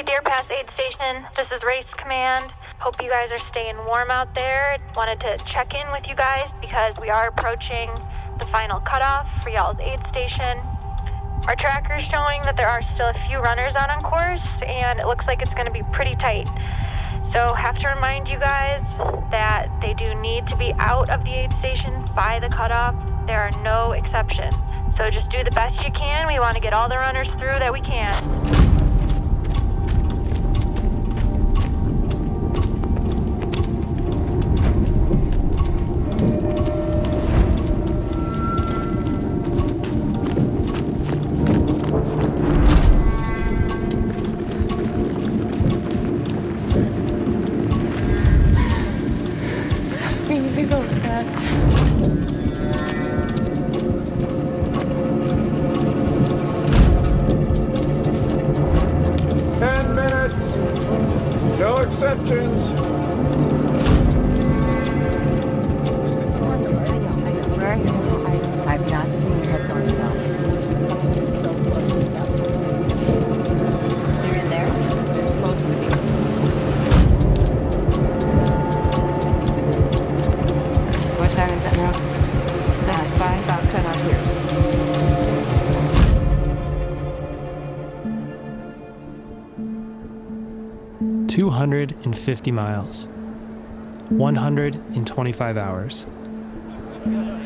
250 Deer Pass Aid Station. This is Race Command. Hope you guys are staying warm out there. Wanted to check in with you guys because we are approaching the final cutoff for y'all's aid station. Our tracker is showing that there are still a few runners out on course, and it looks like it's going to be pretty tight. So have to remind you guys that they do need to be out of the aid station by the cutoff. There are no exceptions. So just do the best you can. We want to get all the runners through that we can. You go fast. No exceptions. I've not seen headphones now. So close to them. They're in there? They're supposed to be. What time is it now? 6:05. About cut off here. 250 miles, 125 hours.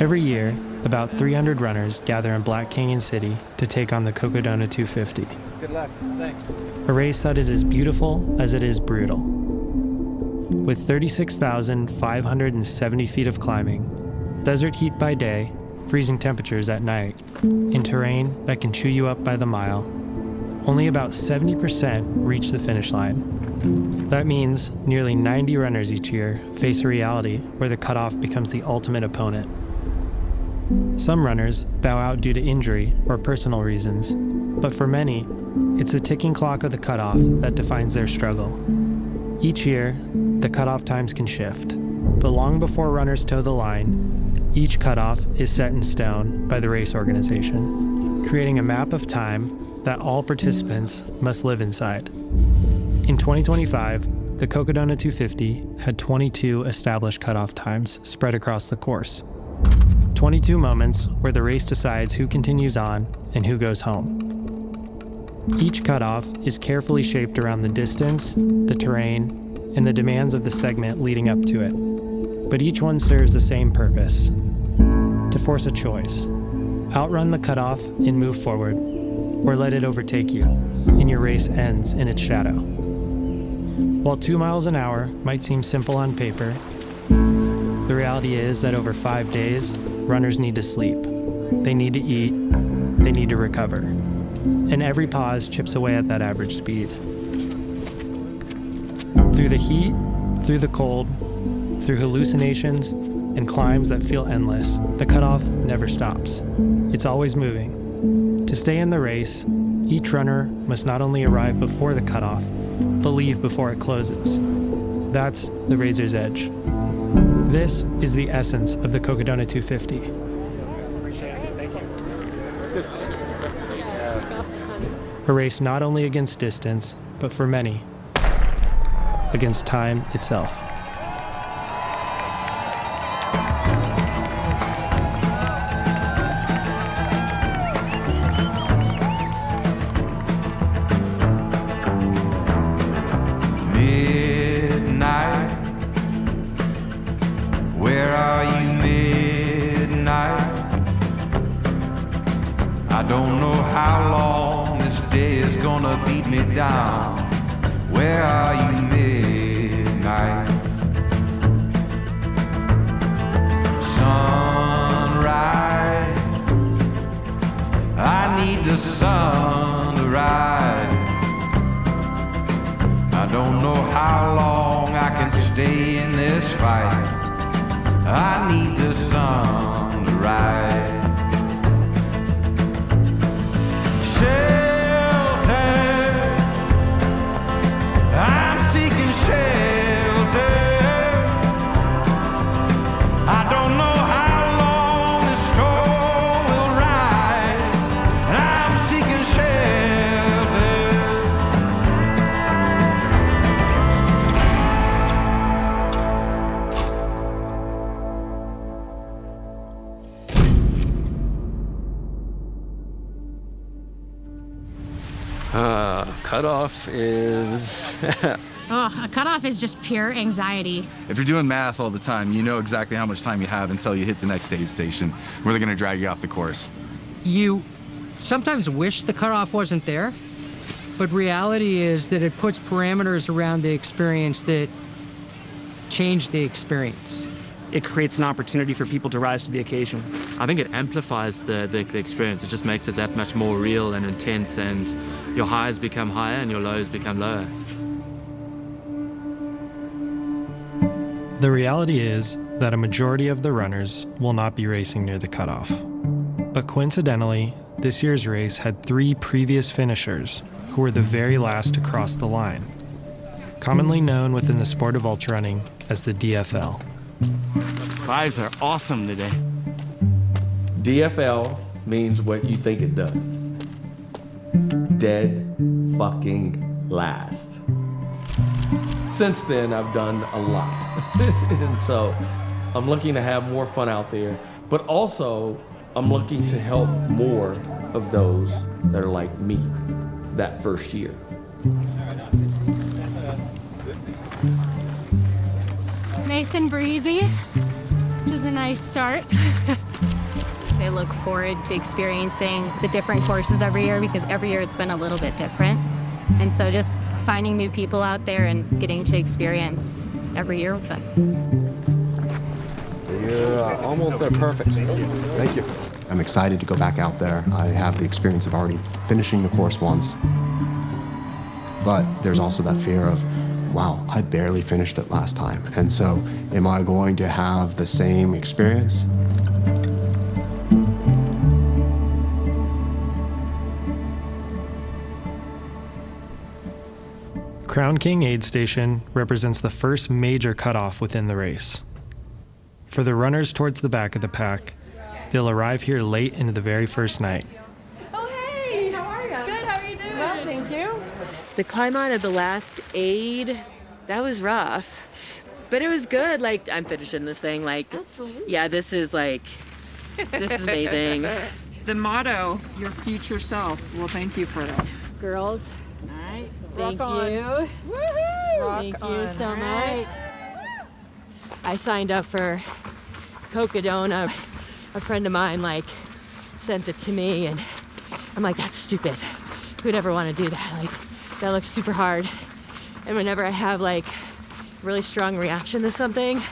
Every year, about 300 runners gather in Black Canyon City to take on the Cocodona 250. Good luck. Thanks. A race that is as beautiful as it is brutal. With 36,570 feet of climbing, desert heat by day, freezing temperatures at night, in terrain that can chew you up by the mile, only about 70% reach the finish line. That means nearly 90 runners each year face a reality where the cutoff becomes the ultimate opponent. Some runners bow out due to injury or personal reasons, but for many, it's the ticking clock of the cutoff that defines their struggle. Each year, the cutoff times can shift, but long before runners toe the line, each cutoff is set in stone by the race organization, creating a map of time that all participants must live inside. In 2025, the Cocodona 250 had 22 established cutoff times spread across the course. 22 moments where the race decides who continues on and who goes home. Each cutoff is carefully shaped around the distance, the terrain, and the demands of the segment leading up to it. But each one serves the same purpose: to force a choice. Outrun the cutoff and move forward, or let it overtake you, and your race ends in its shadow. While 2 miles an hour might seem simple on paper, the reality is that over 5 days, runners need to sleep. They need to eat. They need to recover. And every pause chips away at that average speed. Through the heat, through the cold, through hallucinations, and climbs that feel endless, the cutoff never stops. It's always moving. To stay in the race, each runner must not only arrive before the cutoff, but leave before it closes. That's the razor's edge. This is the essence of the Cocodona 250. Appreciate it. Thank you. A race not only against distance, but for many, against time itself. I don't know how long this day is gonna beat me down. Where are you, midnight? Sunrise, I need the sun to rise. I don't know how long I can stay in this fight. I need the sun to rise. Cutoff is... A cutoff is just pure anxiety. If you're doing math all the time, you know exactly how much time you have until you hit the next aid station, where they're gonna drag you off the course. You sometimes wish the cutoff wasn't there, but reality is that it puts parameters around the experience that change the experience. It creates an opportunity for people to rise to the occasion. I think it amplifies the experience. It just makes it that much more real and intense, and your highs become higher and your lows become lower. The reality is that a majority of the runners will not be racing near the cutoff. But coincidentally, this year's race had 3 previous finishers who were the very last to cross the line, commonly known within the sport of ultra running as the DFL. Vibes are awesome today. DFL means what you think it does. Dead fucking last. Since then, I've done a lot. And so I'm looking to have more fun out there, but also I'm looking to help more of those that are like me that first year. Nice and breezy, which is a nice start. I look forward to experiencing the different courses every year because every year it's been a little bit different. And so just finding new people out there and getting to experience every year with them. You're almost there, perfect. Thank you. I'm excited to go back out there. I have the experience of already finishing the course once. But there's also that fear of, wow, I barely finished it last time. And so am I going to have the same experience? Crown King Aid Station represents the first major cutoff within the race. For the runners towards the back of the pack, they'll arrive here late into the very first night. Oh, hey! How are you? Good, how are you doing? Well, thank you. The climb out of the last aid, that was rough. But it was good. Like, I'm finishing this thing. Like, absolutely. Yeah, this is amazing. The motto, your future self. Well, thank you for this. Girls. All right. Thank you. Woohoo! Thank you so much. I signed up for Cocodona. A friend of mine sent it to me and I'm like, that's stupid. Who'd ever want to do that? Like, that looks super hard. And whenever I have really strong reaction to something,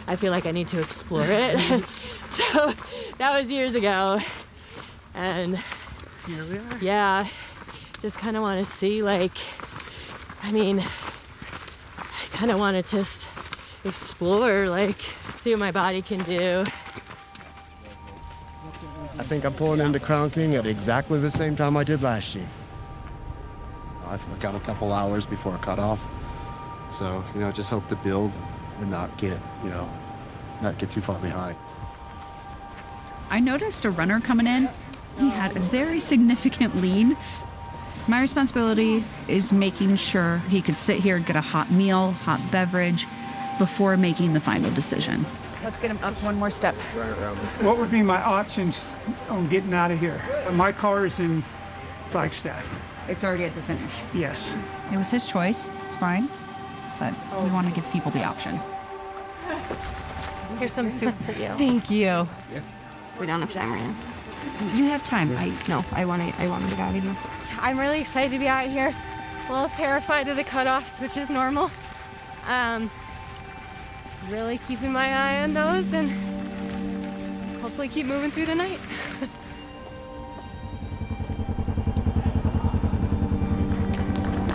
I feel like I need to explore it. So that was years ago. And here we are. Yeah, just kind of want to see I kind of want to just explore, see what my body can do. I think I'm pulling into Crown King at exactly the same time I did last year. I've got a couple hours before a cutoff. So, just hope to build and not get too far behind. I noticed a runner coming in. He had a very significant lean. My responsibility is making sure he could sit here and get a hot meal, hot beverage, before making the final decision. Let's get him up one more step. What would be my options on getting out of here? My car is in Flagstaff. It's already at the finish. Yes. It was his choice. It's fine. But we want to give people the option. Here's some soup for you. Thank you. Yeah. We don't have time right now. You have time. I want to get out of here. I'm really excited to be out here. A little terrified of the cutoffs, which is normal. Really keeping my eye on those and hopefully keep moving through the night.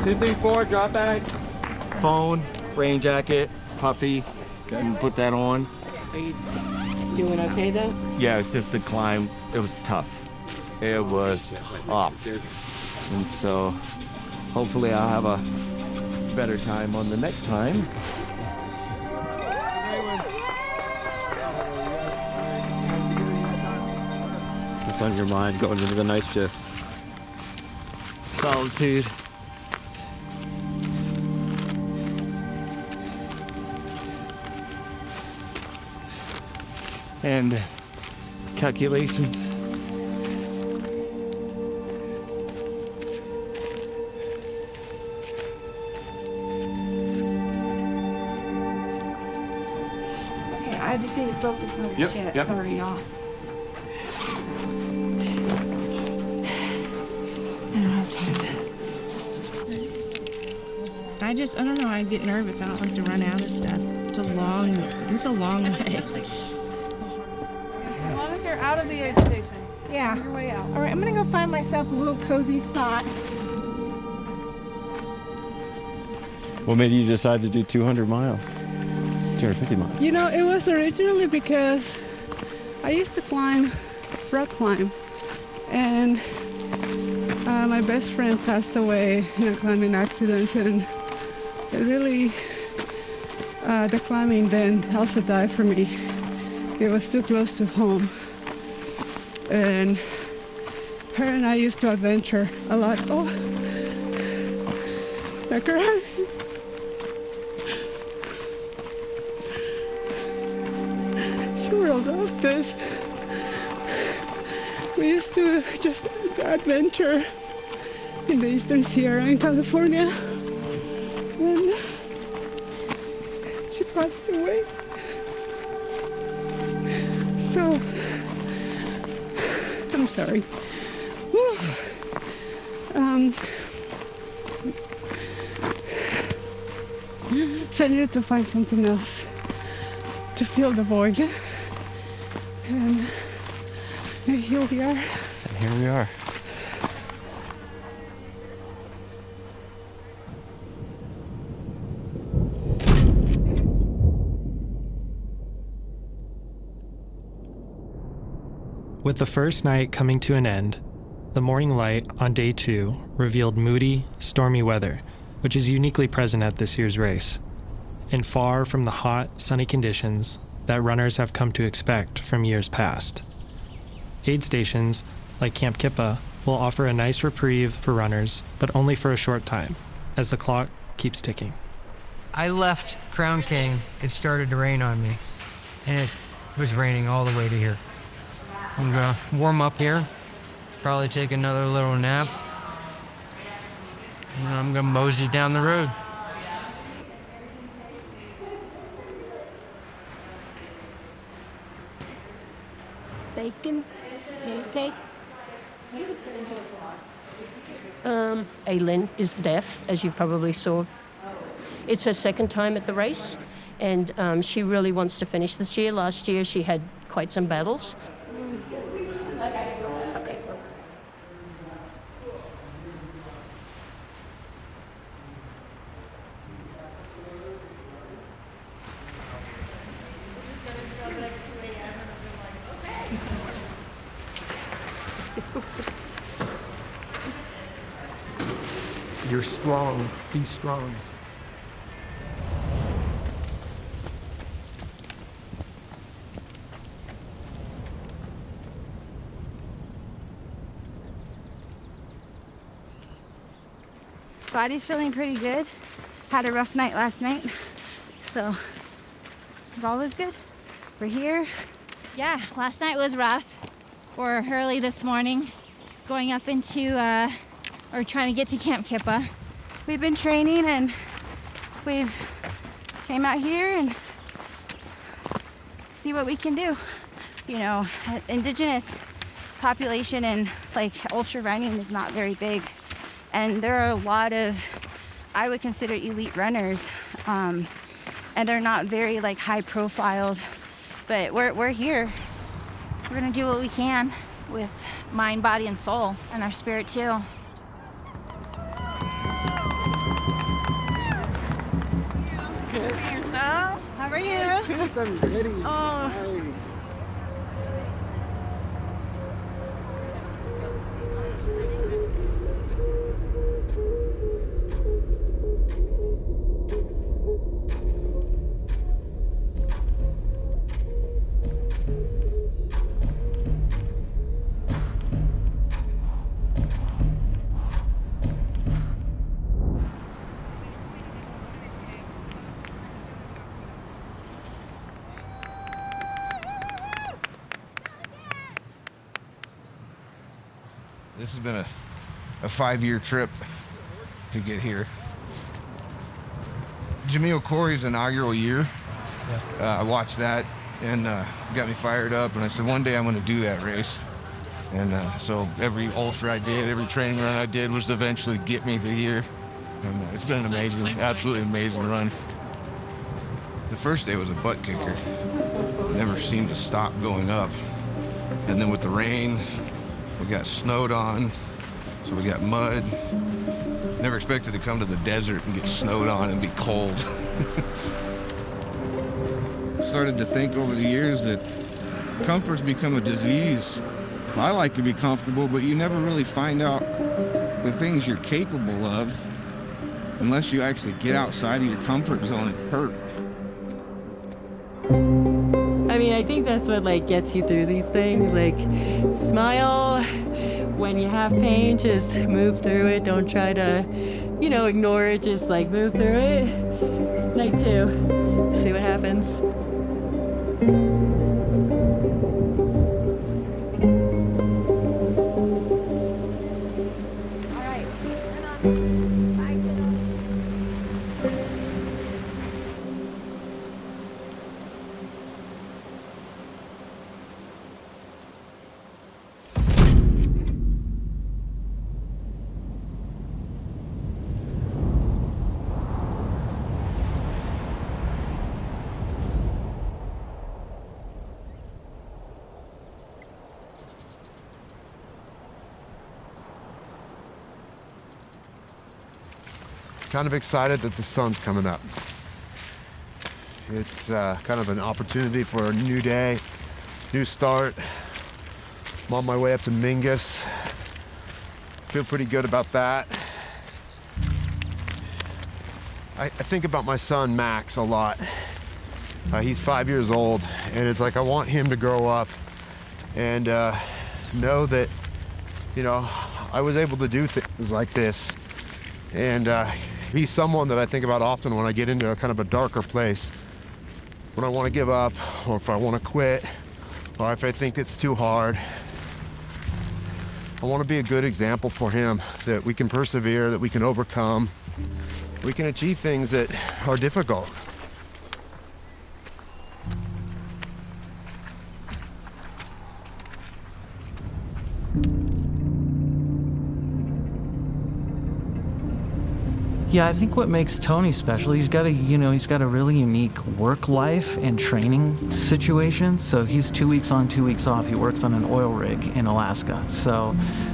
234, drop bag. Phone, rain jacket, puffy. Can put that on. Are you doing okay though? Yeah, it's just the climb. It was tough. It was tough. And so hopefully I'll have a better time on the next time. What's on your mind going into the night shift? Solitude. And calculations. stay focused on the Yep, shit. yep. Sorry, y'all. I don't have time. I don't know, I get nervous. I don't like to run out of stuff. It's a long way. As long as you're out of the aid station. Yeah. On your way out. All right, I'm gonna go find myself a little cozy spot. What made you decide to do 200 miles? 250 miles? You know, it was originally because I used to rock climb, and my best friend passed away in a climbing accident, and it really, the climbing then also died for me. It was too close to home, and her and I used to adventure a lot. Oh, I cried. She rolled off this. We used to just adventure in the Eastern Sierra in California. And she passed away. So, I'm sorry. Whew. So I needed to find something else to fill the void. And here we are. And here we are. With the first night coming to an end, the morning light on day 2 revealed moody, stormy weather, which is uniquely present at this year's race, and far from the hot, sunny conditions that runners have come to expect from years past. Aid stations, like Camp Kippa, will offer a nice reprieve for runners, but only for a short time, as the clock keeps ticking. I left Crown King, it started to rain on me, and it was raining all the way to here. I'm gonna warm up here, probably take another little nap, and then I'm gonna mosey down the road. Bacon, pancake. Aileen is deaf, as you probably saw. It's her second time at the race, and she really wants to finish this year. Last year she had quite some battles. Okay. You're strong. Be strong. Body's feeling pretty good. Had a rough night last night, so all is good. We're here. Yeah, last night was rough. We're early this morning, going up into, or trying to get to Camp Kippa. We've been training and we've came out here and see what we can do. You know, indigenous population and like ultra running is not very big. And there are a lot of, I would consider elite runners, and they're not very like high profiled, but we're here. We're gonna do what we can with mind, body, and soul, and our spirit too. Good. Yourself? How are you? Yes, I'm ready. Oh. This has been a 5-year trip to get here. Jamil Corey's inaugural year. I watched that and got me fired up. And I said, one day I'm going to do that race. And so every ultra I did, every training run I did was to eventually get me to here. And it's been an amazing, absolutely amazing run. The first day was a butt kicker. Never seemed to stop going up. And then with the rain, we got snowed on, so we got mud. Never expected to come to the desert and get snowed on and be cold. Started to think over the years that comfort's become a disease. I like to be comfortable, but you never really find out the things you're capable of unless you actually get outside of your comfort zone and hurt. I mean, I think that's what like gets you through these things. Like, smile when you have pain, just move through it. Don't try to, you know, ignore it. Just like move through it. Night 2. See what happens. Kind of excited that the sun's coming up. It's kind of an opportunity for a new day, new start. I'm on my way up to Mingus. Feel pretty good about that. I think about my son Max a lot. He's 5 years old, and it's like I want him to grow up and know that, you know, I was able to do things like this. And he's someone that I think about often when I get into a kind of a darker place, when I want to give up, or if I want to quit, or if I think it's too hard. I want to be a good example for him, that we can persevere, that we can overcome, we can achieve things that are difficult. Yeah, I think what makes Tony special, he's got a really unique work life and training situation. So he's 2 weeks on, 2 weeks off. He works on an oil rig in Alaska. So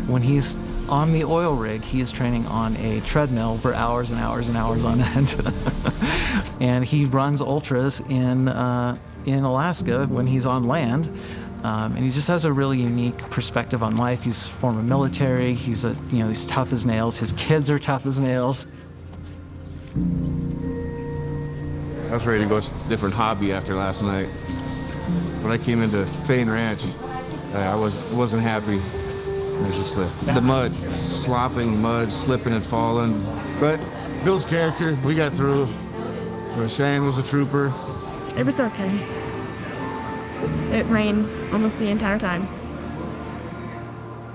when he's on the oil rig, he is training on a treadmill for hours and hours and hours on end. And he runs ultras in Alaska when he's on land. And he just has a really unique perspective on life. He's former military. He's tough as nails. His kids are tough as nails. I was ready to go with a different hobby after last night. When I came into Fain Ranch, I wasn't happy. It was just the mud, slopping mud, slipping and falling. But Bill's character, we got through. Shane was a trooper. It was okay. It rained almost the entire time.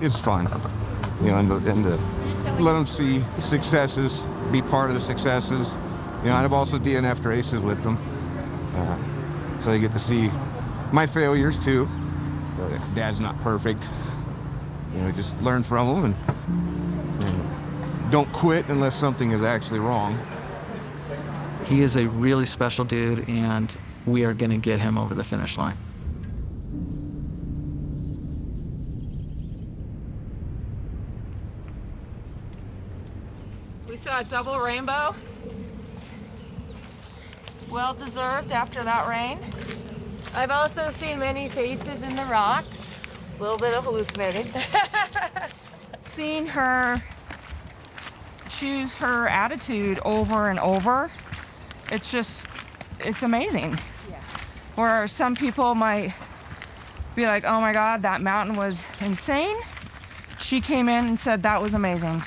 It's fun, you know, and to let them see successes, be part of the successes. You know, I've also DNF'd races with them, so you get to see my failures too. Dad's not perfect. You know, just learn from them and don't quit unless something is actually wrong. He is a really special dude, and we are going to get him over the finish line. We saw a double rainbow. Well deserved after that rain. I've also seen many faces in the rocks. A little bit of hallucinating. Seeing her choose her attitude over and over, it's amazing. Yeah. Where some people might be like, oh my God, that mountain was insane. She came in and said that was amazing.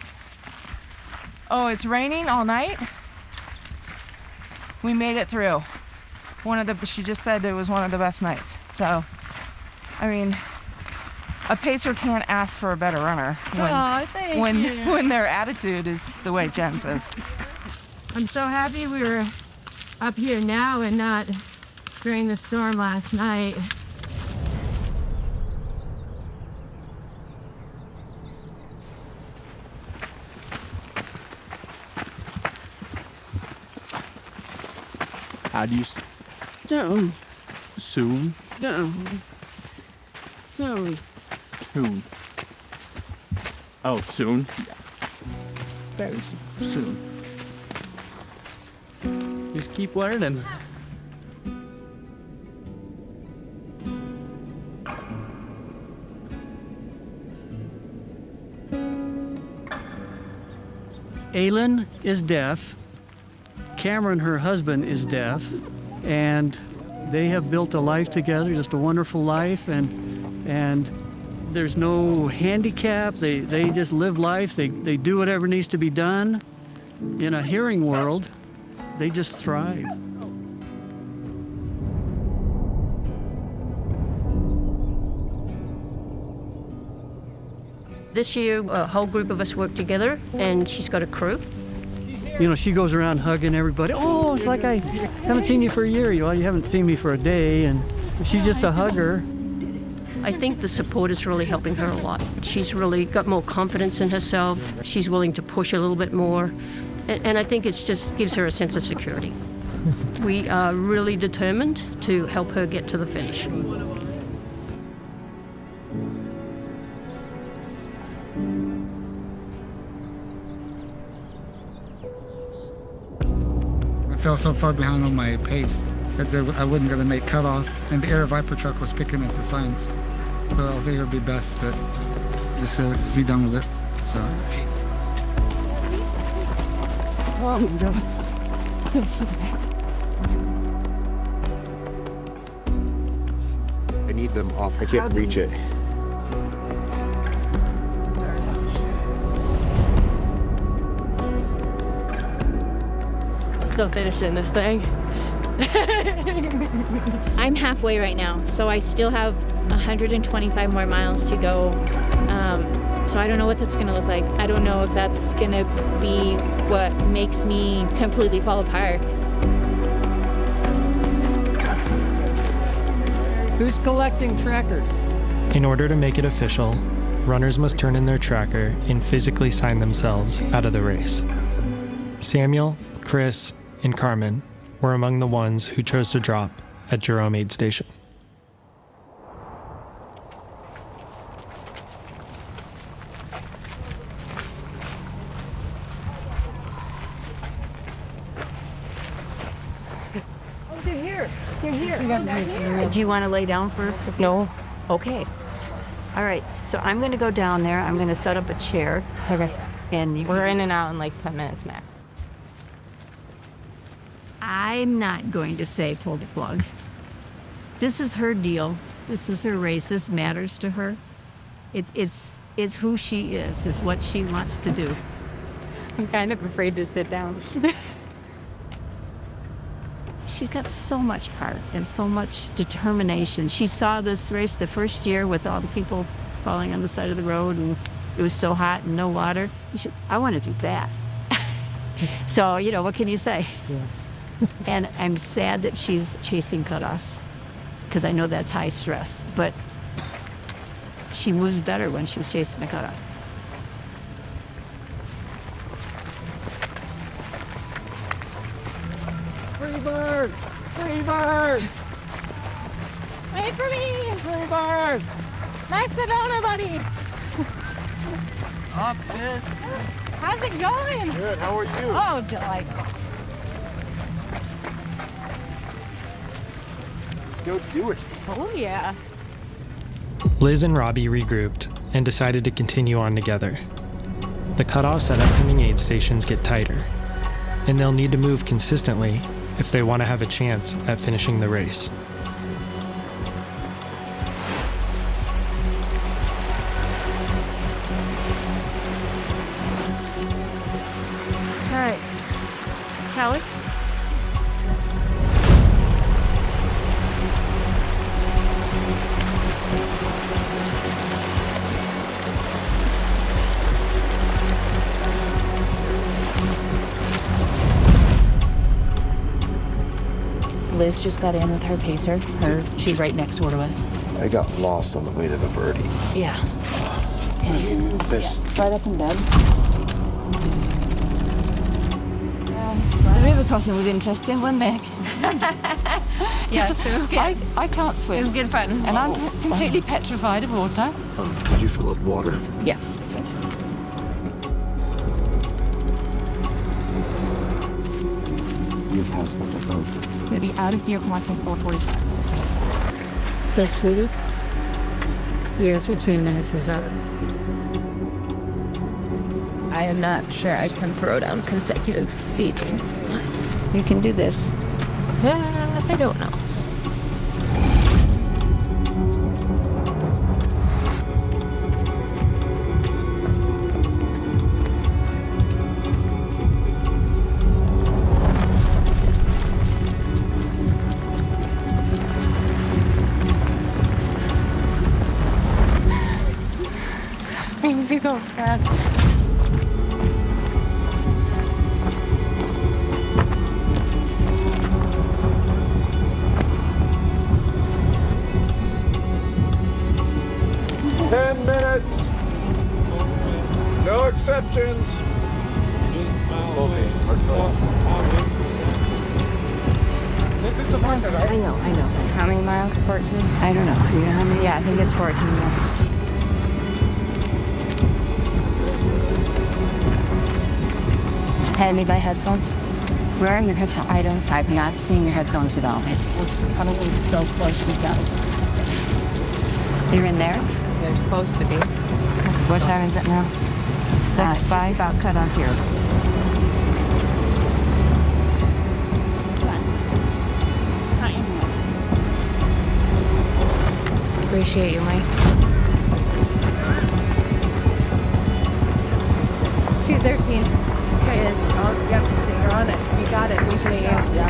Oh, it's raining all night. We made it through. She just said it was one of the best nights. So, I mean, a pacer can't ask for a better runner when their attitude is the way Jen says. I'm so happy we were up here now and not during the storm last night. How do you Down. soon? Down. Down. Soon. Oh, soon? Very soon. Just keep learning. Aylin is deaf. Cameron, her husband, is deaf. And they have built a life together, just a wonderful life. And there's no handicap. They just live life. They do whatever needs to be done. In a hearing world, they just thrive. This year, a whole group of us worked together, and she's got a crew. You know, she goes around hugging everybody. Oh, it's like I haven't seen you for a year. Well, you haven't seen me for a day, and she's just a hugger. I think the support is really helping her a lot. She's really got more confidence in herself. She's willing to push a little bit more. And I think it just gives her a sense of security. We are really determined to help her get to the finish. I fell so far behind on my pace that I wasn't going to make cutoff, and the Aravaipa truck was picking up the signs. So I figured it would be best to just be done with it. So. Oh my God. That's so bad. I need them off. I can't reach it. Still finishing this thing. I'm halfway right now, so I still have 125 more miles to go. So I don't know what that's gonna look like. I don't know if that's gonna be what makes me completely fall apart. Who's collecting trackers? In order to make it official, runners must turn in their tracker and physically sign themselves out of the race. Samuel, Chris, and Carmen were among the ones who chose to drop at Jerome Aid Station. Oh, they're here. They're here. Do you want to lay down for? No. Okay. All right. So I'm going to go down there. I'm going to set up a chair. Okay. And we're in and out in like 10 minutes max. I'm not going to say pull the plug. This is her deal. This is her race. This matters to her. It's who she is. It's what she wants to do. I'm kind of afraid to sit down. She's got so much heart and so much determination. She saw this race the first year with all the people falling on the side of the road, and it was so hot and no water. I want to do that. So, you know, what can you say? Yeah. And I'm sad that she's chasing cutoffs, because I know that's high stress, but she moves better when she's chasing a cutoff. Free bird! Free bird! Wait for me! Free bird! Cocodona, buddy! Up this. How's it going? Good, how are you? Oh, delightful. Let's go do it. Oh, yeah. Liz and Robbie regrouped and decided to continue on together. The cutoffs at upcoming aid stations get tighter, and they'll need to move consistently if they want to have a chance at finishing the race. All right. Callie? Liz just got in with her pacer. She's right next door to us. I got lost on the way to the birdie. Yeah. Let me move this. Yeah. Slide up in bed. The river crossing was interesting, wasn't it? Yes, it was good. I can't swim. It was good fun. And I'm completely petrified of water. Did you fill up water? Yes. You passed my boat. We'll be out of here from, I think, 4:45. Yes, sweetie. Yes, 15 minutes is up. I am not sure I can throw down consecutive 18 times. You can do this. I don't know. We go fast. No exceptions. I know. How many miles? 14? I don't know. You know how many? Yeah, I think it's 14. Yeah. Hand me my headphones. Where are your headphones? I'm not seeing your headphones at all. We're just coming in so close to each other. You're in there? They're supposed to be. What time is it now? 6:05. About cut off here. Appreciate you, Mike. 2:13. Okay, oh, yep, you're on it. You got it. We should have. Yeah.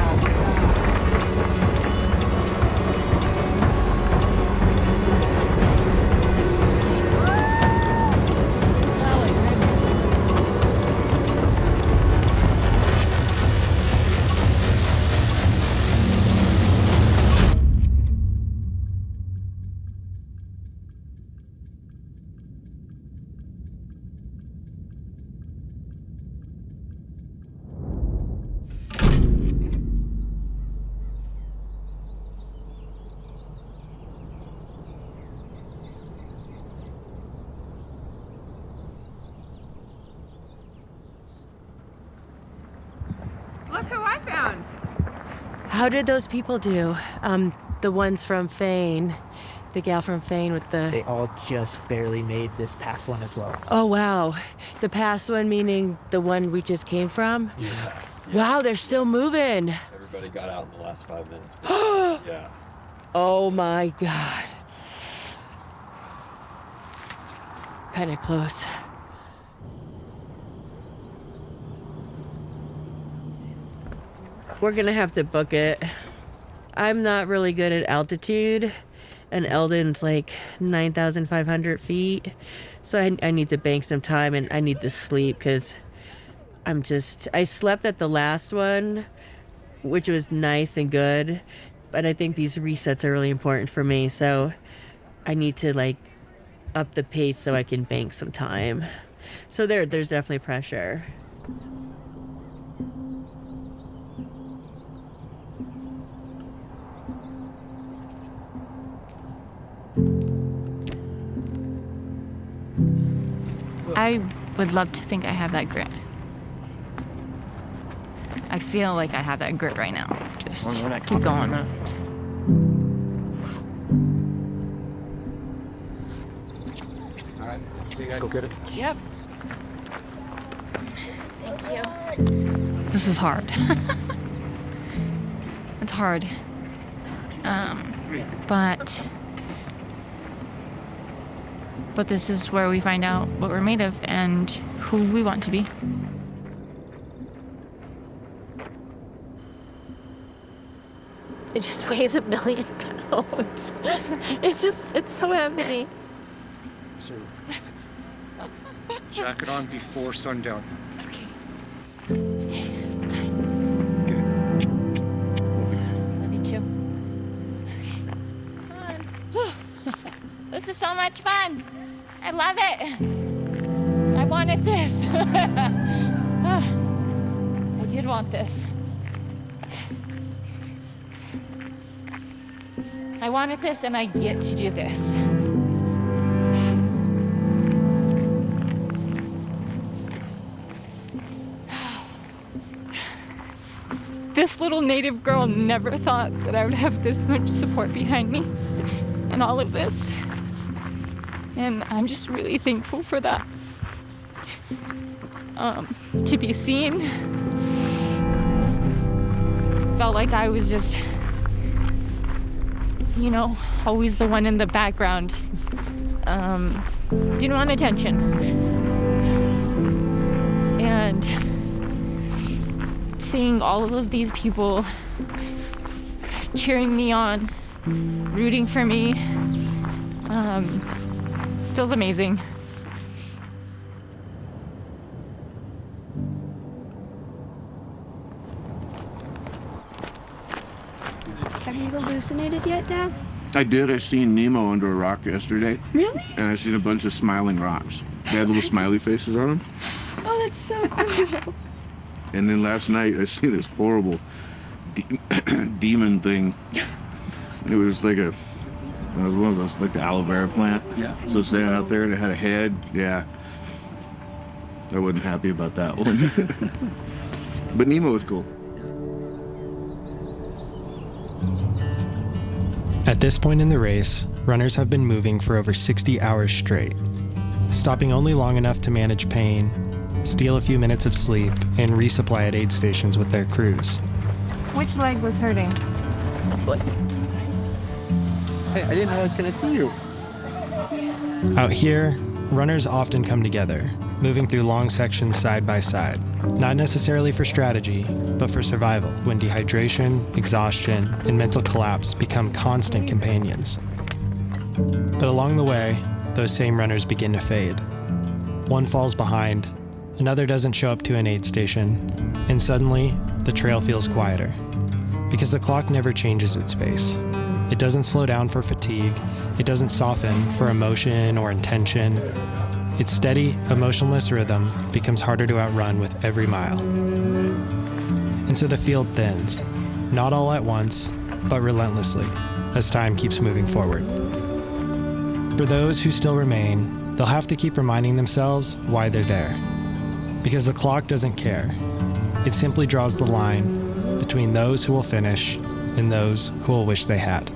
Look who I found. How did those people do? The ones from Fane, the gal from Fane with the... They all just barely made this past one as well. Oh, wow. The past one meaning the one we just came from? Yes. Wow, they're still moving. Everybody got out in the last 5 minutes. Yeah. Oh my God. Kind of close. We're gonna have to book it. I'm not really good at altitude, and Eldon's like 9,500 feet. So I need to bank some time, and I need to sleep because I slept at the last one, which was nice and good, but I think these resets are really important for me. So I need to like up the pace so I can bank some time. So there's definitely pressure. I would love to think I have that grit. I feel like I have that grit right now. Just keep going. All right. See you guys. Go get it. Yep. Thank you. This is hard. It's hard. But this is where we find out what we're made of and who we want to be. It just weighs 1,000,000 pounds. It's so heavy. So, jacket on before sundown. Okay. much fun. I love it. I wanted this. I did want this. I wanted this and I get to do this. This little native girl never thought that I would have this much support behind me and all of this. And I'm just really thankful for that. To be seen, felt like I was just, you know, always the one in the background. Didn't want attention. And seeing all of these people cheering me on, rooting for me, feels amazing. Have you hallucinated yet, Dad? I did. I seen Nemo under a rock yesterday. Really? And I seen a bunch of smiling rocks. They had little smiley faces on them. Oh, that's so cool. And then last night I seen this horrible demon thing. It was like it was one of those, like the aloe vera plant. Yeah. So standing out there and it had a head. Yeah. I wasn't happy about that one. But Nemo was cool. At this point in the race, runners have been moving for over 60 hours straight, stopping only long enough to manage pain, steal a few minutes of sleep, and resupply at aid stations with their crews. Which leg was hurting? Hey, I didn't know I was going to see you. Out here, runners often come together, moving through long sections side by side, not necessarily for strategy, but for survival, when dehydration, exhaustion, and mental collapse become constant companions. But along the way, those same runners begin to fade. One falls behind, another doesn't show up to an aid station, and suddenly, the trail feels quieter. Because the clock never changes its pace. It doesn't slow down for fatigue, it doesn't soften for emotion or intention. Its steady, emotionless rhythm becomes harder to outrun with every mile. And so the field thins, not all at once, but relentlessly, as time keeps moving forward. For those who still remain, they'll have to keep reminding themselves why they're there. Because the clock doesn't care. It simply draws the line between those who will finish and those who will wish they had.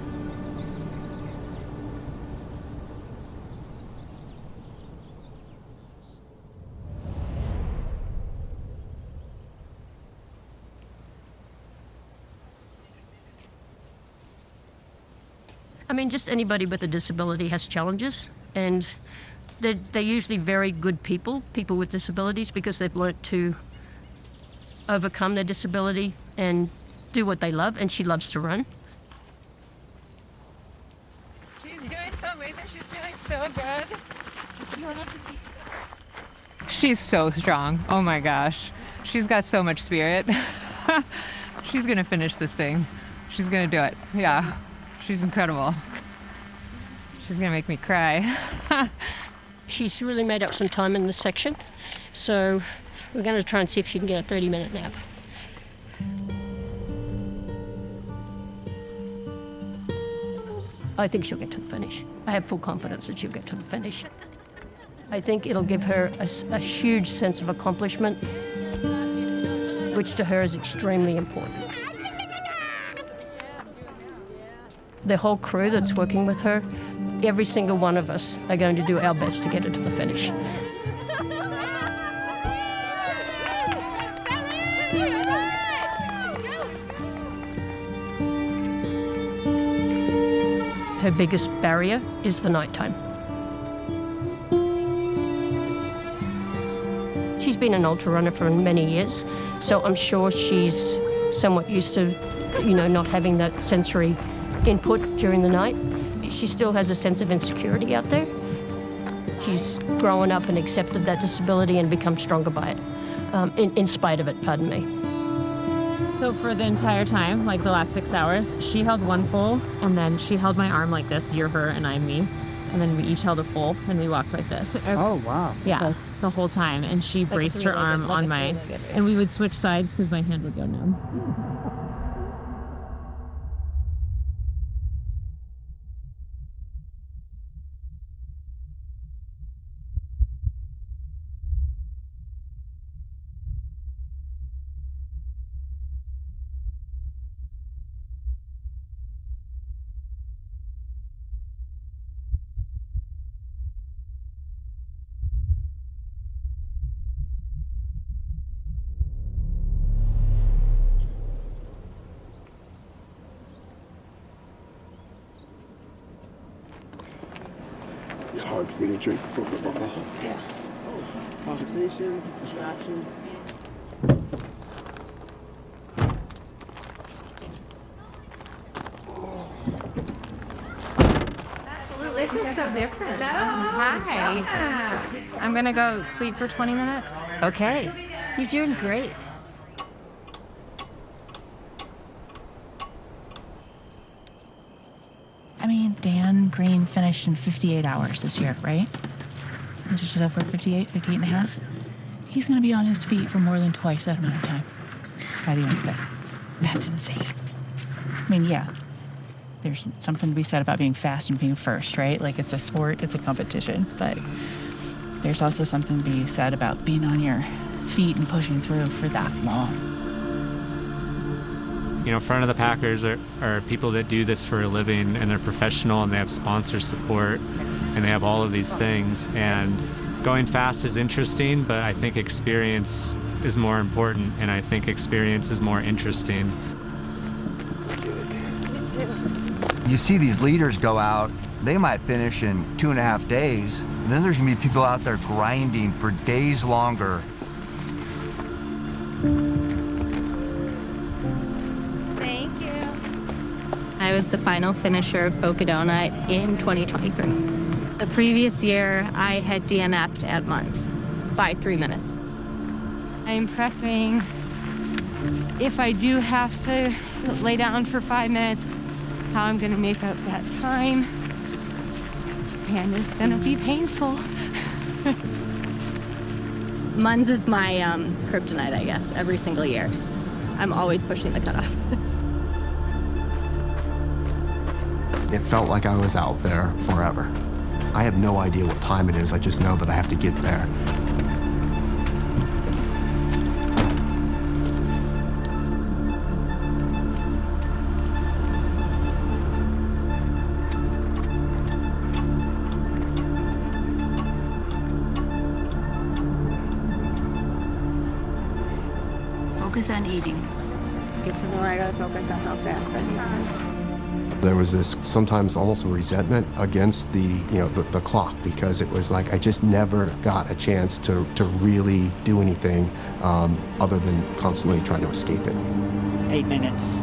I mean, just anybody with a disability has challenges, and they're usually very good people with disabilities, because they've learnt to overcome their disability and do what they love, and she loves to run. She's doing so amazing. She's feeling so good. She's so strong. Oh my gosh. She's got so much spirit. She's gonna finish this thing. She's gonna do it. Yeah. She's incredible. She's gonna make me cry. She's really made up some time in this section, so we're going to try and see if she can get a 30-minute nap. I think she'll get to the finish. I have full confidence that she'll get to the finish. I think it'll give her a huge sense of accomplishment, which to her is extremely important. The whole crew that's working with her, every single one of us are going to do our best to get her to the finish. Her biggest barrier is the nighttime. She's been an ultra runner for many years, so I'm sure she's somewhat used to, not having that sensory input during the night. She still has a sense of insecurity out there. She's grown up and accepted that disability and become stronger by it, in spite of it, pardon me. So for the entire time, like the last 6 hours, she held one pole, and then she held my arm like this, you're her and I'm me. and then we each held a pole and we walked like this. Oh, wow. Yeah, the whole time. And she braced her arm on my, and we would switch sides because my hand would go numb. It's hard for me to drink from alcohol. Yeah. Conversation, distractions. This is so different. Hi. I'm gonna go sleep for 20 minutes. Okay. You're doing great. I mean, Dan Green finished in 58 hours this year, right? Just over 58 and a half. He's going to be on his feet for more than twice that amount of time by the end of it. That's insane. I mean, yeah, there's something to be said about being fast and being first, right? Like, it's a sport, it's a competition, but there's also something to be said about being on your feet and pushing through for that long. You know, front of the packers are people that do this for a living, and they're professional, and they have sponsor support, and they have all of these things. And going fast is interesting, but I think experience is more important, and I think experience is more interesting. You see these leaders go out, they might finish in 2.5 days, and then there's gonna be people out there grinding for days longer. Thank you. I was the final finisher of Cocodona in 2023. The previous year, I had DNF'd at months by 3 minutes. I'm prepping if I do have to lay down for 5 minutes, how I'm gonna make up that time. And it's gonna be painful. Munns is my kryptonite, I guess, every single year. I'm always pushing the cutoff. It felt like I was out there forever. I have no idea what time it is, I just know that I have to get there. Focus on eating. Get some more, I gotta focus on how fast I eat. There was this sometimes almost a resentment against the clock, because it was like I just never got a chance to really do anything other than constantly trying to escape it. 8 minutes.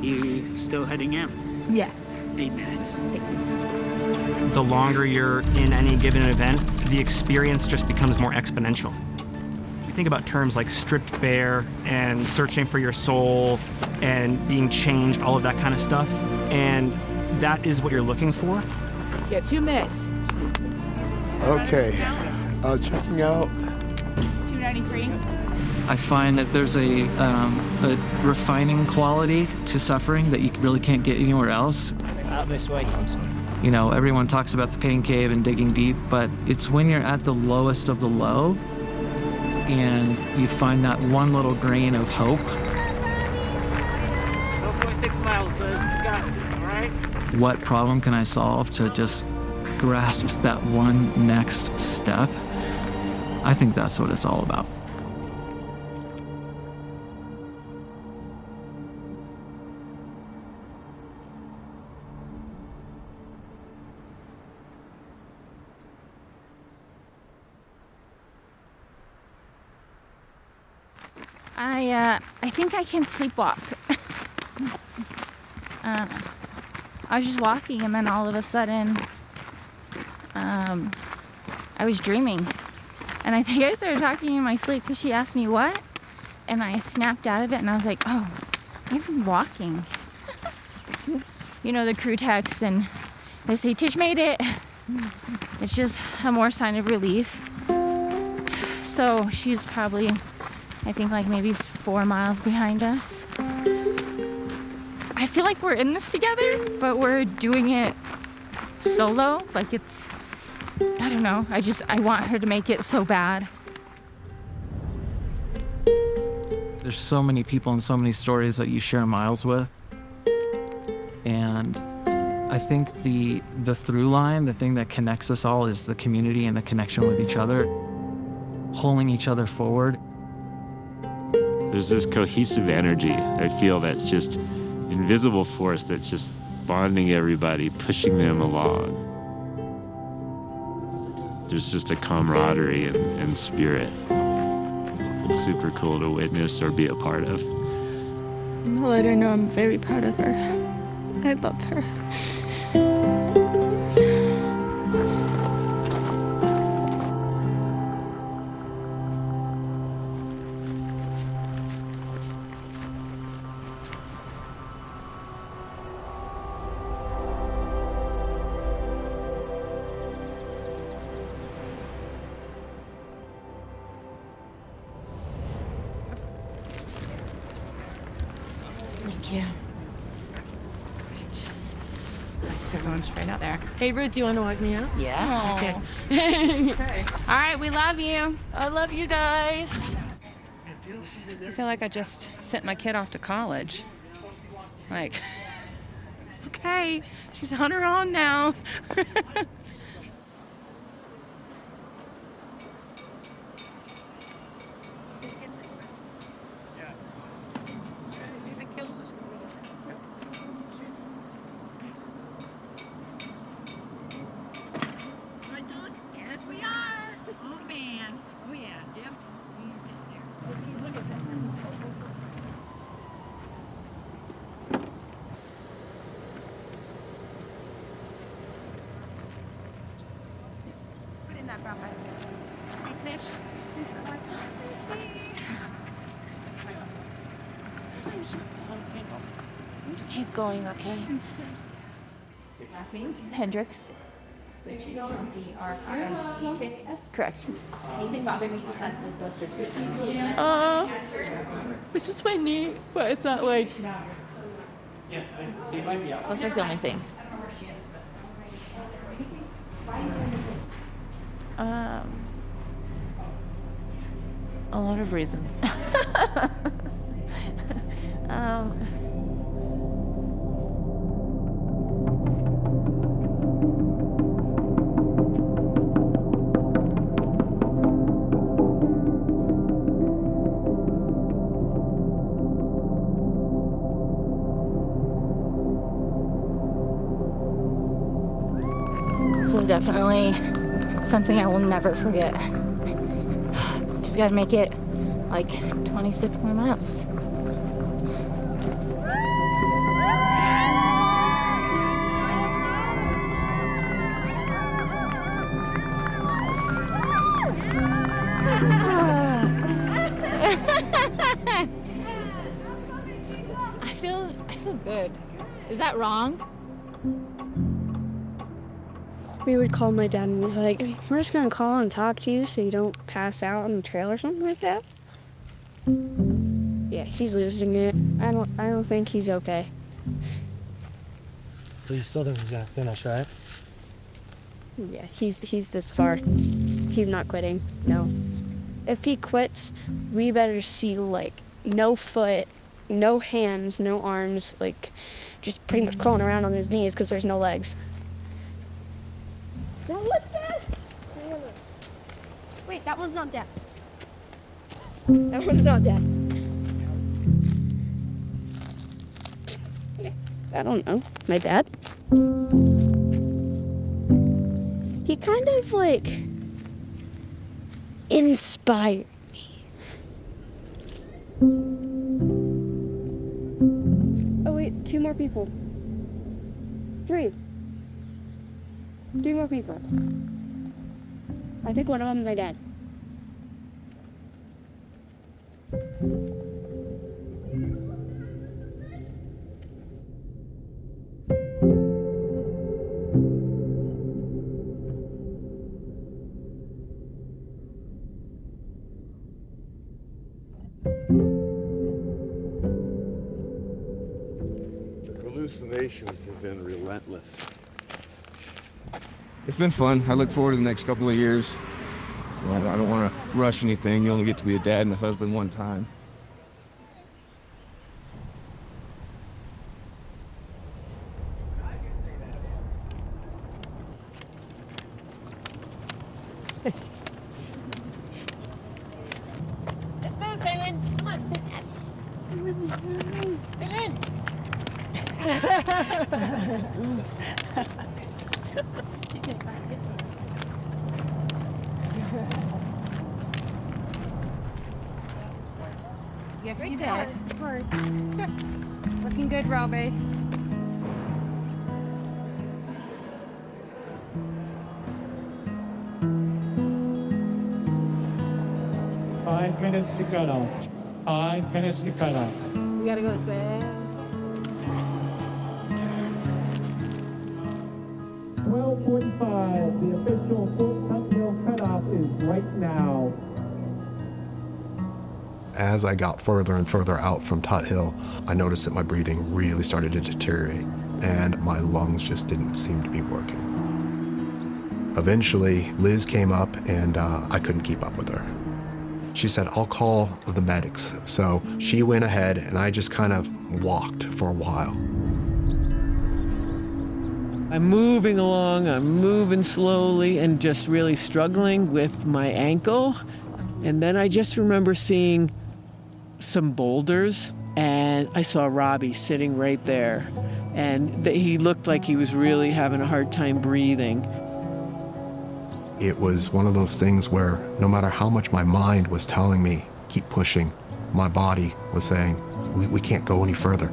You still heading in? Yeah. 8 minutes. The longer you're in any given event, the experience just becomes more exponential. You think about terms like stripped bare and searching for your soul and being changed, all of that kind of stuff. And that is what you're looking for. Yeah, 2 minutes. Okay, checking out. 293. I find that there's a refining quality to suffering that you really can't get anywhere else. Out this way. You know, everyone talks about the pain cave and digging deep, but it's when you're at the lowest of the low and you find that one little grain of hope. 0.6 miles, so you got it, all right? What problem can I solve to just grasp that one next step? I think that's what it's all about. I think I can sleepwalk. I was just walking, and then all of a sudden, I was dreaming. And I think I started talking in my sleep because she asked me what, and I snapped out of it, and I was like, oh, I've been walking. the crew text and they say, Tish made it. It's just a more sign of relief. So she's probably, I think, like maybe 4 miles behind us. I feel like we're in this together, but we're doing it solo. Like it's, I don't know. I want her to make it so bad. There's so many people and so many stories that you share miles with. And I think the through line, the thing that connects us all is the community and the connection with each other, pulling each other forward. There's this cohesive energy, I feel, that's just invisible force that's just bonding everybody, pushing them along. There's just a camaraderie and spirit. It's super cool to witness or be a part of. I'll let her know I'm very proud of her. I love her. Thank you. They're going straight out there. Hey, Ruth, do you want to walk me out? Yeah. Okay. All right, we love you. I love you guys. I feel like I just sent my kid off to college. Like, okay, she's on her own now. Yes, we are. Oh, man. Oh, yeah. Yep. Look at that. Put in that brown bag. Hey, Tish. Keep going, okay? Last name? Hendricks. D-R-I-C-K-S? Correct. Anything bother me besides those blisters? It's just my knee, but it's not like... That's the only thing. A lot of reasons. This is definitely something I will never forget. Just gotta make it like 26 more miles. I feel good. Is that wrong? We would call my dad and be like, we're just gonna call and talk to you so you don't pass out on the trail or something like that. Yeah, he's losing it. I don't think he's okay. But you still think he's gonna finish, right? Yeah, he's this far. He's not quitting, no. If he quits, we better see like no foot, no hands, no arms, like just pretty much crawling around on his knees because there's no legs. Now what's that? Wait, that one's not dead. That one's not dead. I don't know. My dad? He kind of like inspired me. Oh wait, 2 more people. 3 more people. I think one of them is my dad. preparations have been relentless. It's been fun. I look forward to the next couple of years. I don't want to rush anything. You only get to be a dad and a husband one time. Yes, you did. Looking good, Roby. Five minutes to cut off. 5 minutes to cut off. We gotta go this way. 12:45. The official Fort Tuthill cutoff is right now. As I got further and further out from Tut Hill, I noticed that my breathing really started to deteriorate, and my lungs just didn't seem to be working. Eventually, Liz came up, and I couldn't keep up with her. She said, "I'll call the medics." So she went ahead, and I just kind of walked for a while. I'm moving along, I'm moving slowly and just really struggling with my ankle. And then I just remember seeing some boulders, and I saw Robbie sitting right there. And he looked like he was really having a hard time breathing. It was one of those things where no matter how much my mind was telling me, keep pushing, my body was saying, we can't go any further.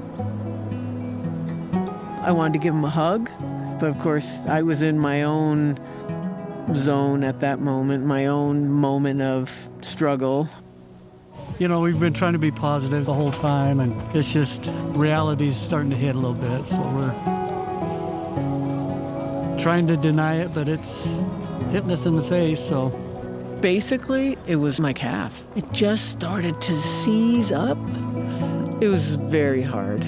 I wanted to give him a hug, but of course I was in my own zone at that moment, my own moment of struggle. You know, we've been trying to be positive the whole time, and it's just reality's starting to hit a little bit, so we're trying to deny it, but it's hitting us in the face, so. Basically, it was my calf. It just started to seize up. It was very hard,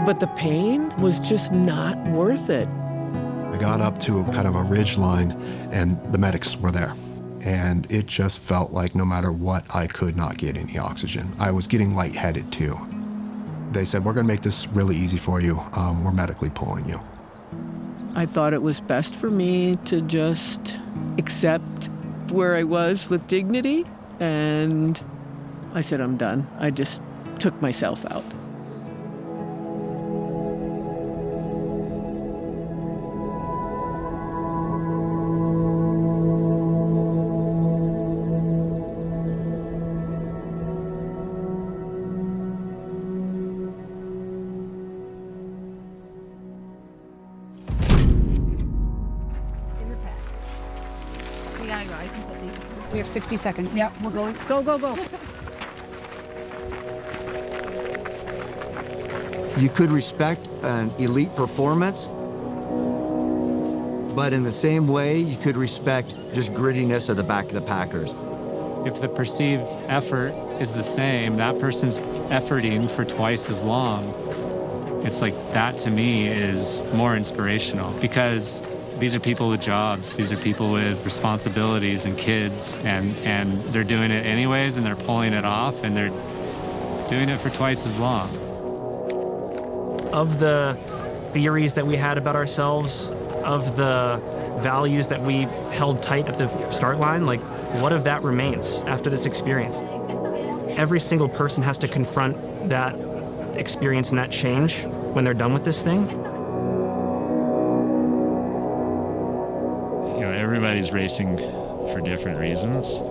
but the pain was just not worth it. I got up to kind of a ridge line, and the medics were there. And it just felt like no matter what, I could not get any oxygen. I was getting lightheaded too. They said, "We're gonna make this really easy for you. We're medically pulling you." I thought it was best for me to just accept where I was with dignity, and I said, I'm done. I just took myself out. We have 60 seconds. Yep, we're going. Go, go, go. You could respect an elite performance, but in the same way, you could respect just grittiness at the back of the Packers. If the perceived effort is the same, that person's efforting for twice as long. It's like that to me is more inspirational because these are people with jobs. These are people with responsibilities and kids, and they're doing it anyways, and they're pulling it off, and they're doing it for twice as long. Of the theories that we had about ourselves, of the values that we held tight at the start line, like what of that remains after this experience? Every single person has to confront that experience and that change when they're done with this thing. Everybody's racing for different reasons,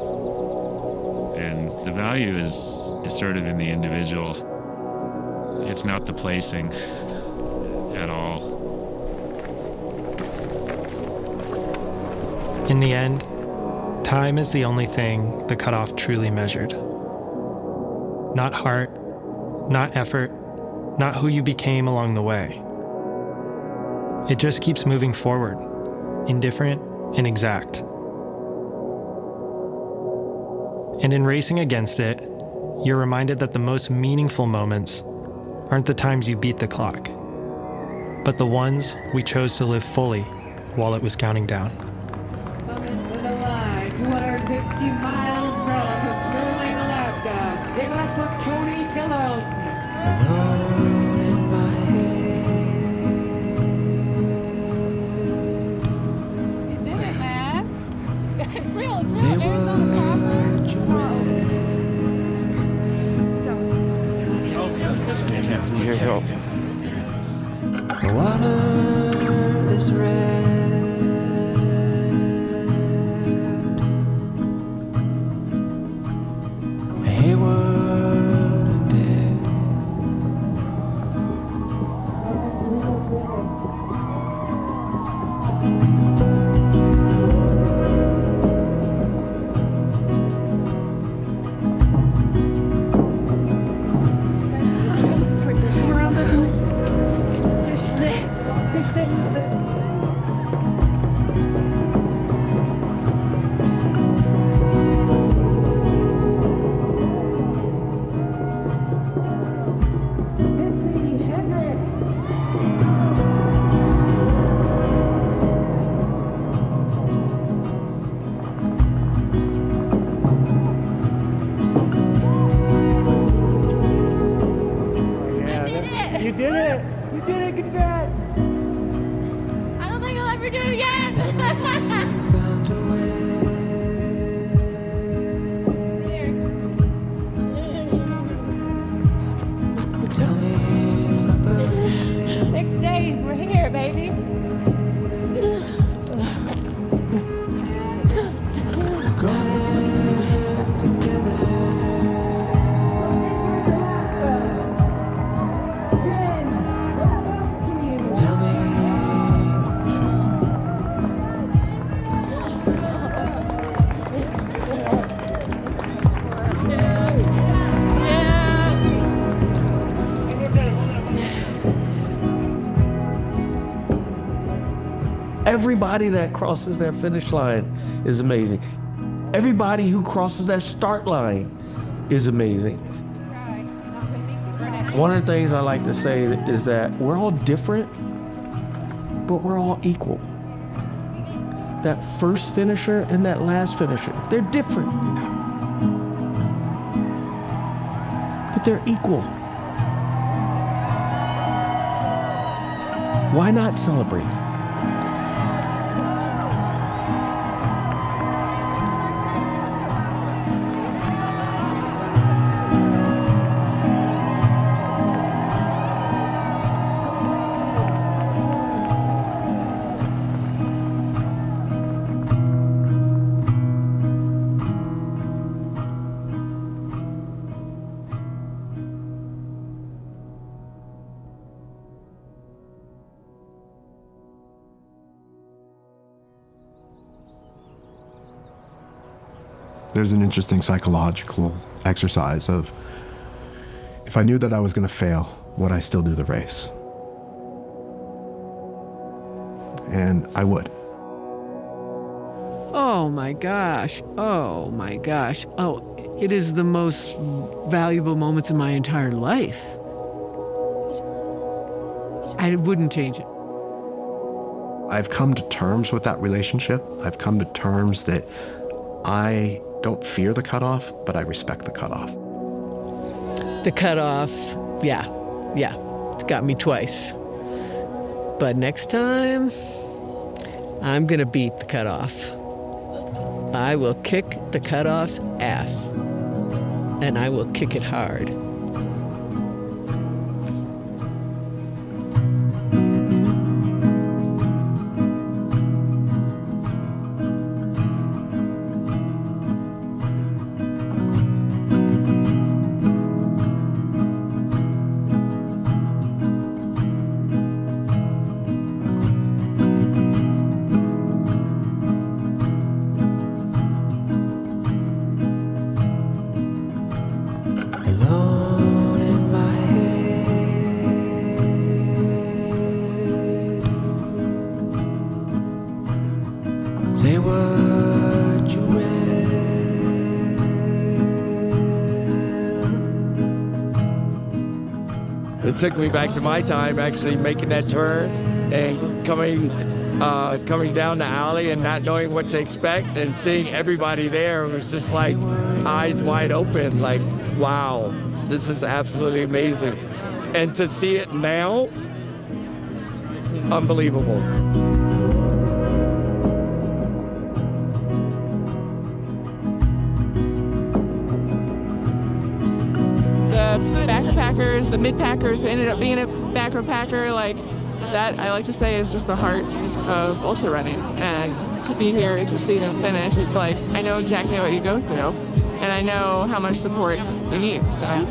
and the value is sort of in the individual. It's not the placing at all. In the end, time is the only thing the cutoff truly measured. Not heart, not effort, not who you became along the way. It just keeps moving forward, indifferent and exact. And in racing against it, you're reminded that the most meaningful moments aren't the times you beat the clock, but the ones we chose to live fully while it was counting down. Coming to the line, 250 miles from Sterling, Alaska. Give it up for Tony Dillon. Alone in my head. You did it, man. It's real, it's real. There's not a camera. You hear help. The water is red. Hayward dead. You did it! You did it! Congrats! I don't think I'll ever do it again. Found a way. Tell me something. 6 days, we're here, baby. Everybody that crosses that finish line is amazing. Everybody who crosses that start line is amazing. One of the things I like to say is that we're all different, but we're all equal. That first finisher and that last finisher, they're different, but they're equal. Why not celebrate? There's an interesting psychological exercise of, if I knew that I was going to fail, would I still do the race? And I would. Oh my gosh. Oh my gosh. Oh, it is the most valuable moments of my entire life. I wouldn't change it. I've come to terms with that relationship. I've come to terms that I don't fear the cutoff, but I respect the cutoff. The cutoff, yeah, it's got me twice. But next time, I'm gonna beat the cutoff. I will kick the cutoff's ass, and I will kick it hard. Alone in my head. Say what you will. It took me back to my time actually making that turn and coming down the alley and not knowing what to expect and seeing everybody there. It was just like eyes wide open, like, wow, this is absolutely amazing. And to see it now, unbelievable. The backpackers, the mid-packers who ended up being a backpacker, like that, I like to say, is just the heart of ultra running. And to be here to see them finish, it's like, I know exactly what you go through, and I know how much support you need, so.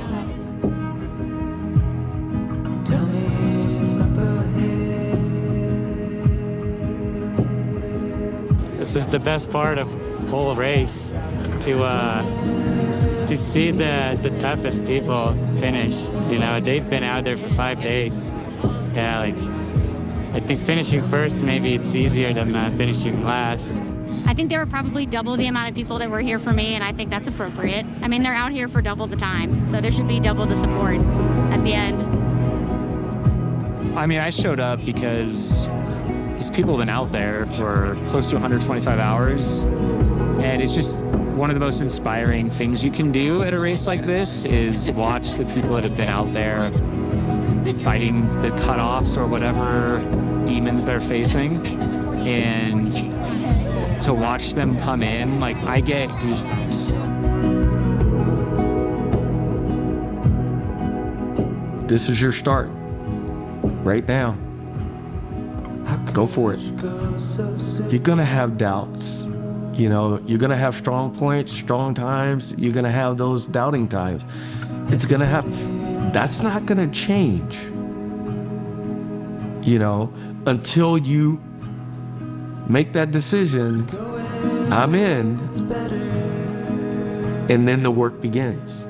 This is the best part of the whole race, to see the toughest people finish. You know, they've been out there for 5 days. Yeah, like, I think finishing first, maybe it's easier than finishing last. I think there were probably double the amount of people that were here for me, and I think that's appropriate. I mean, they're out here for double the time, so there should be double the support at the end. I mean, I showed up because these people have been out there for close to 125 hours, and it's just one of the most inspiring things you can do at a race like this is watch the people that have been out there fighting the cutoffs or whatever demons they're facing, and to watch them come in, like, I get goosebumps. This is your start, right now. Go for it. You're gonna have doubts. You know, you're gonna have strong points, strong times. You're gonna have those doubting times. It's gonna happen. That's not gonna change, you know, until you make that decision, I'm in, and then the work begins.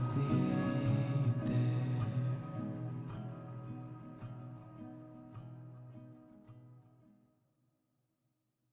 see